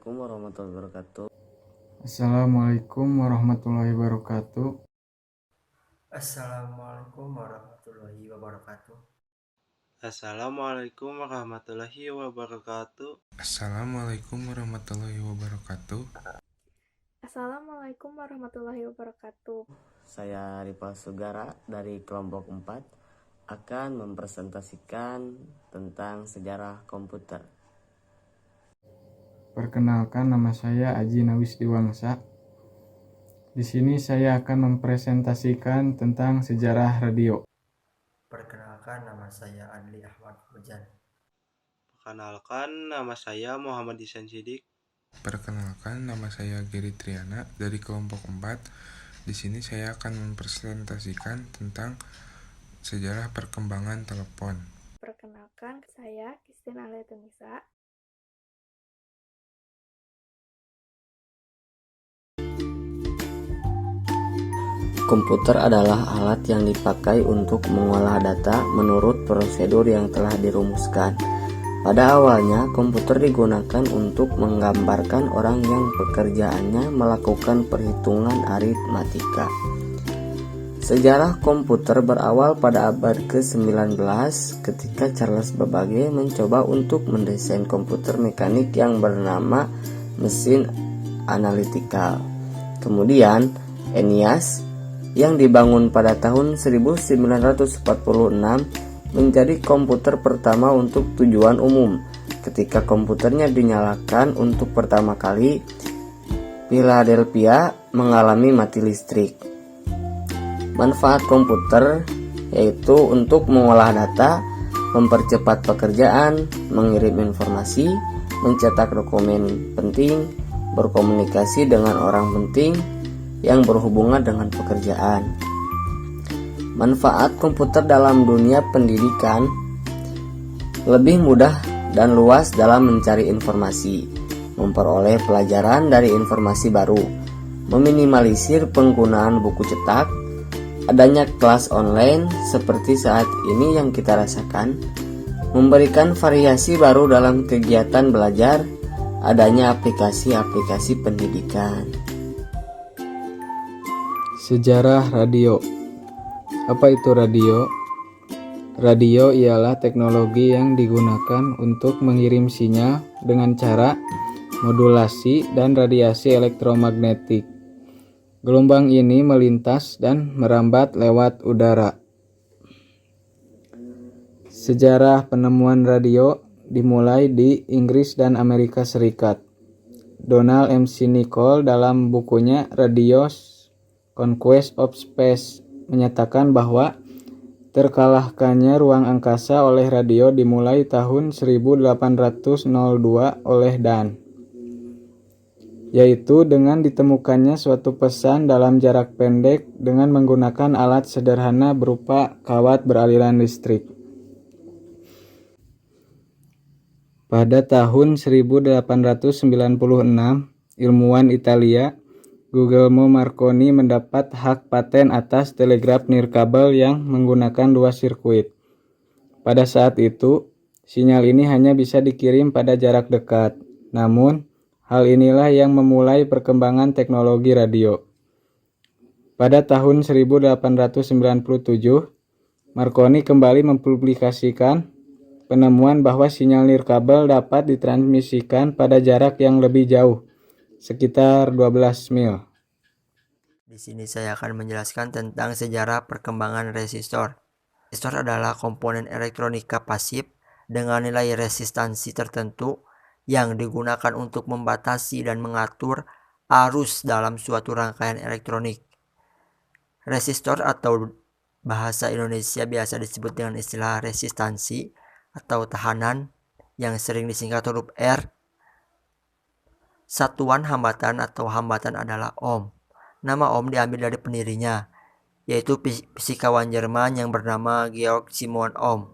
Assalamualaikum warahmatullahi wabarakatuh. Assalamualaikum warahmatullahi wabarakatuh. Assalamualaikum warahmatullahi wabarakatuh. Assalamualaikum warahmatullahi wabarakatuh. Assalamualaikum warahmatullahi wabarakatuh. Assalamualaikum warahmatullahi wabarakatuh. Saya Rifal Sugara dari kelompok 4 akan mempresentasikan tentang sejarah komputer. Perkenalkan, nama saya Aji Nawis Diwangsa. Di sini saya akan mempresentasikan tentang sejarah radio. Perkenalkan, nama saya Adli Ahmad Hujan. Perkenalkan, nama saya Muhammad Ihsan Sidik. Perkenalkan, nama saya Geri Triana dari kelompok 4. Di sini saya akan mempresentasikan tentang sejarah perkembangan telepon. Perkenalkan, saya Christine Aletunisa. Komputer adalah alat yang dipakai untuk mengolah data menurut prosedur yang telah dirumuskan. Pada awalnya, komputer digunakan untuk menggambarkan orang yang pekerjaannya melakukan perhitungan aritmatika. Sejarah komputer berawal pada abad ke-19 ketika Charles Babbage mencoba untuk mendesain komputer mekanik yang bernama mesin analitikal. Kemudian, ENIAC yang dibangun pada tahun 1946 menjadi komputer pertama untuk tujuan umum. Ketika komputernya dinyalakan untuk pertama kali, Philadelphia mengalami mati listrik. Manfaat komputer yaitu untuk mengolah data, mempercepat pekerjaan, mengirim informasi, mencetak dokumen penting, berkomunikasi dengan orang penting yang berhubungan dengan pekerjaan. Manfaat komputer dalam dunia pendidikan: lebih mudah dan luas dalam mencari informasi, memperoleh pelajaran dari informasi baru, meminimalisir penggunaan buku cetak, adanya kelas online seperti saat ini yang kita rasakan, memberikan variasi baru dalam kegiatan belajar, adanya aplikasi-aplikasi pendidikan. Sejarah radio. Apa itu radio? Radio ialah teknologi yang digunakan untuk mengirim sinyal dengan cara modulasi dan radiasi elektromagnetik. Gelombang ini melintas dan merambat lewat udara. Sejarah penemuan radio dimulai di Inggris dan Amerika Serikat. Donald MC Nichol dalam bukunya Radio's Conquest of Space menyatakan bahwa terkalahkannya ruang angkasa oleh radio dimulai tahun 1802 oleh Dan, yaitu dengan ditemukannya suatu pesan dalam jarak pendek dengan menggunakan alat sederhana berupa kawat beraliran listrik. Pada tahun 1896, ilmuwan Italia Guglielmo Marconi mendapat hak paten atas telegraf nirkabel yang menggunakan dua sirkuit. Pada saat itu, sinyal ini hanya bisa dikirim pada jarak dekat. Namun, hal inilah yang memulai perkembangan teknologi radio. Pada tahun 1897, Marconi kembali mempublikasikan penemuan bahwa sinyal nirkabel dapat ditransmisikan pada jarak yang lebih jauh, sekitar 12 mil. Di sini saya akan menjelaskan tentang sejarah perkembangan resistor. Resistor adalah komponen elektronika pasif dengan nilai resistansi tertentu yang digunakan untuk membatasi dan mengatur arus dalam suatu rangkaian elektronik. Resistor atau bahasa Indonesia biasa disebut dengan istilah resistansi atau tahanan yang sering disingkat huruf R. Satuan hambatan atau hambatan adalah ohm. Nama ohm diambil dari pendirinya, yaitu fisikawan Jerman yang bernama Georg Simon Ohm.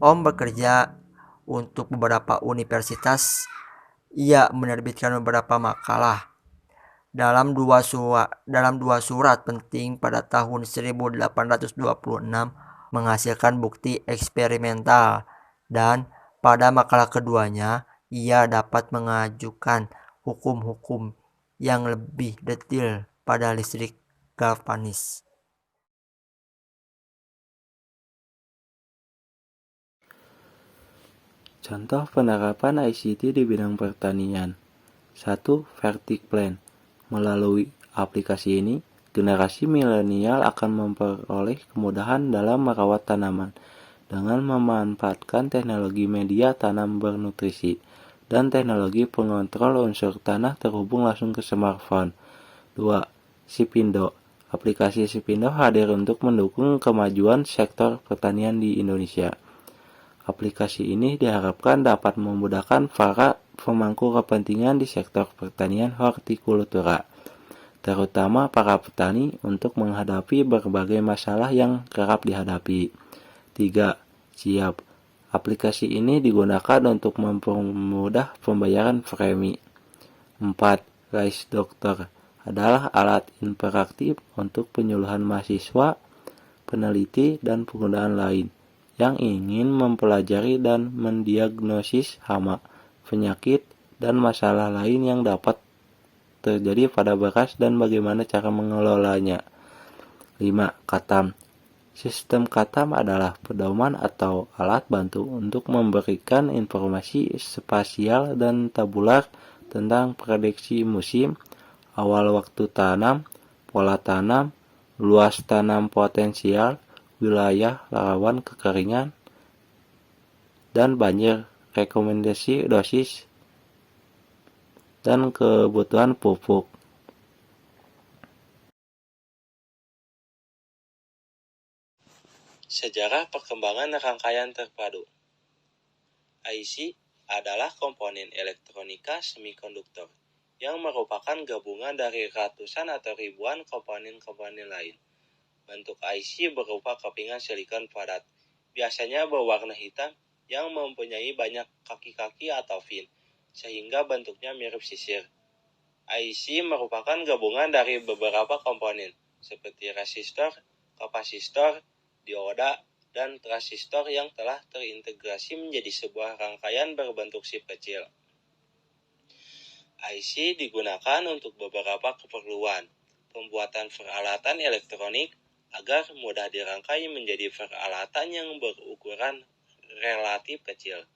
Ohm bekerja untuk beberapa universitas. Ia menerbitkan beberapa makalah dalam dua surat penting pada tahun 1826 menghasilkan bukti eksperimental, dan pada makalah keduanya ia dapat mengajukan hukum-hukum yang lebih detail pada listrik galvanis. Contoh penerapan ICT di bidang pertanian. 1. Vertikplan. Melalui aplikasi ini, generasi milenial akan memperoleh kemudahan dalam merawat tanaman dengan memanfaatkan teknologi media tanam bernutrisi dan teknologi pengontrol unsur tanah terhubung langsung ke smartphone. 2. Sipindo. Aplikasi Sipindo hadir untuk mendukung kemajuan sektor pertanian di Indonesia. Aplikasi ini diharapkan dapat memudahkan para pemangku kepentingan di sektor pertanian hortikultura, terutama para petani untuk menghadapi berbagai masalah yang kerap dihadapi. 3. Siap. Aplikasi ini digunakan untuk mempermudah pembayaran premi. 4. Rice Doctor adalah alat interaktif untuk penyuluhan mahasiswa, peneliti, dan penggunaan lain yang ingin mempelajari dan mendiagnosis hama, penyakit, dan masalah lain yang dapat terjadi pada beras dan bagaimana cara mengelolanya. 5. Katam. Sistem Katam adalah pedoman atau alat bantu untuk memberikan informasi spasial dan tabular tentang prediksi musim, awal waktu tanam, pola tanam, luas tanam potensial, wilayah rawan kekeringan, dan banjir, rekomendasi dosis, dan kebutuhan pupuk. Sejarah perkembangan rangkaian terpadu. IC adalah komponen elektronika semikonduktor yang merupakan gabungan dari ratusan atau ribuan komponen-komponen lain. Bentuk IC berupa kepingan silikon padat, biasanya berwarna hitam yang mempunyai banyak kaki-kaki atau pin, sehingga bentuknya mirip sisir. IC merupakan gabungan dari beberapa komponen, seperti resistor, kapasitor, dioda, dan transistor yang telah terintegrasi menjadi sebuah rangkaian berbentuk sip kecil. IC digunakan untuk beberapa keperluan, pembuatan peralatan elektronik, agar mudah dirangkai menjadi peralatan yang berukuran relatif kecil.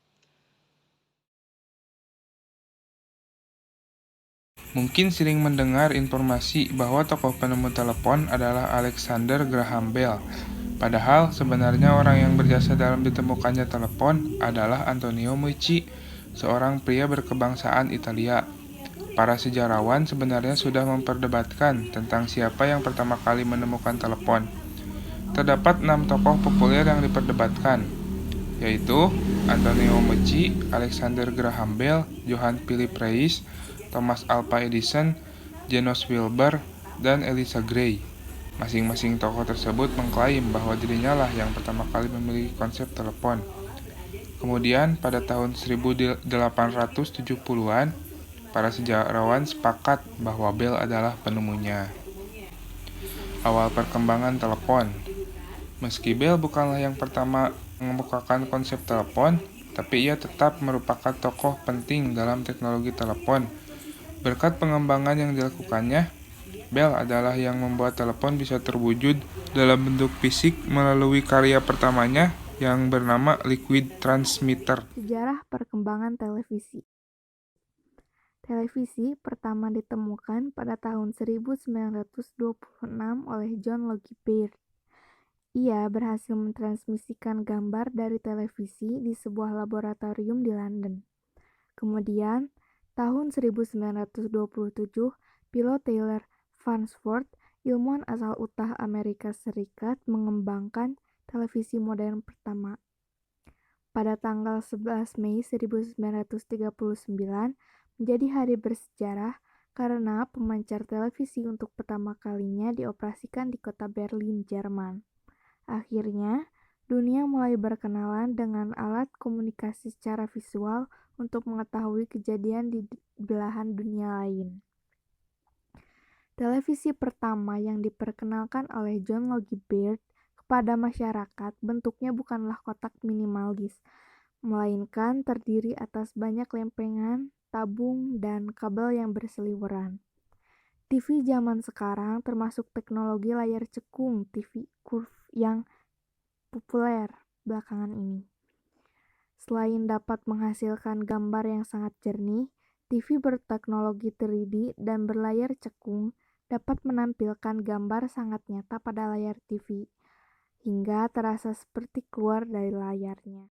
Mungkin sering mendengar informasi bahwa tokoh penemu telepon adalah Alexander Graham Bell. Padahal sebenarnya orang yang berjasa dalam ditemukannya telepon adalah Antonio Meucci, seorang pria berkebangsaan Italia. Para sejarawan sebenarnya sudah memperdebatkan tentang siapa yang pertama kali menemukan telepon. Terdapat 6 tokoh populer yang diperdebatkan, yaitu Antonio Meucci, Alexander Graham Bell, Johann Philipp Reis, Thomas Alva Edison, James Wilbur, dan Eliza Gray. Masing-masing tokoh tersebut mengklaim bahwa dirinya lah yang pertama kali memiliki konsep telepon. Kemudian pada tahun 1870-an, para sejarawan sepakat bahwa Bell adalah penemunya. Awal perkembangan telepon. Meski Bell bukanlah yang pertama mengemukakan konsep telepon, tapi ia tetap merupakan tokoh penting dalam teknologi telepon. Berkat pengembangan yang dilakukannya, Bell adalah yang membuat telepon bisa terwujud dalam bentuk fisik melalui karya pertamanya yang bernama liquid transmitter. Sejarah perkembangan televisi. Televisi pertama ditemukan pada tahun 1926 oleh John Logie Baird. Ia berhasil mentransmisikan gambar dari televisi di sebuah laboratorium di London. Kemudian, tahun 1927, pilot Taylor Farnsworth, ilmuwan asal Utah, Amerika Serikat, mengembangkan televisi modern pertama. Pada tanggal 11 Mei 1939, menjadi hari bersejarah karena pemancar televisi untuk pertama kalinya dioperasikan di kota Berlin, Jerman. Akhirnya, dunia mulai berkenalan dengan alat komunikasi secara visual untuk mengetahui kejadian di belahan dunia lain. Televisi pertama yang diperkenalkan oleh John Logie Baird kepada masyarakat bentuknya bukanlah kotak minimalis, melainkan terdiri atas banyak lempengan, tabung, dan kabel yang berseliweran. TV zaman sekarang termasuk teknologi layar cekung TV curve yang populer belakangan ini. Selain dapat menghasilkan gambar yang sangat jernih, TV berteknologi 3D dan berlayar cekung dapat menampilkan gambar sangat nyata pada layar TV, hingga terasa seperti keluar dari layarnya.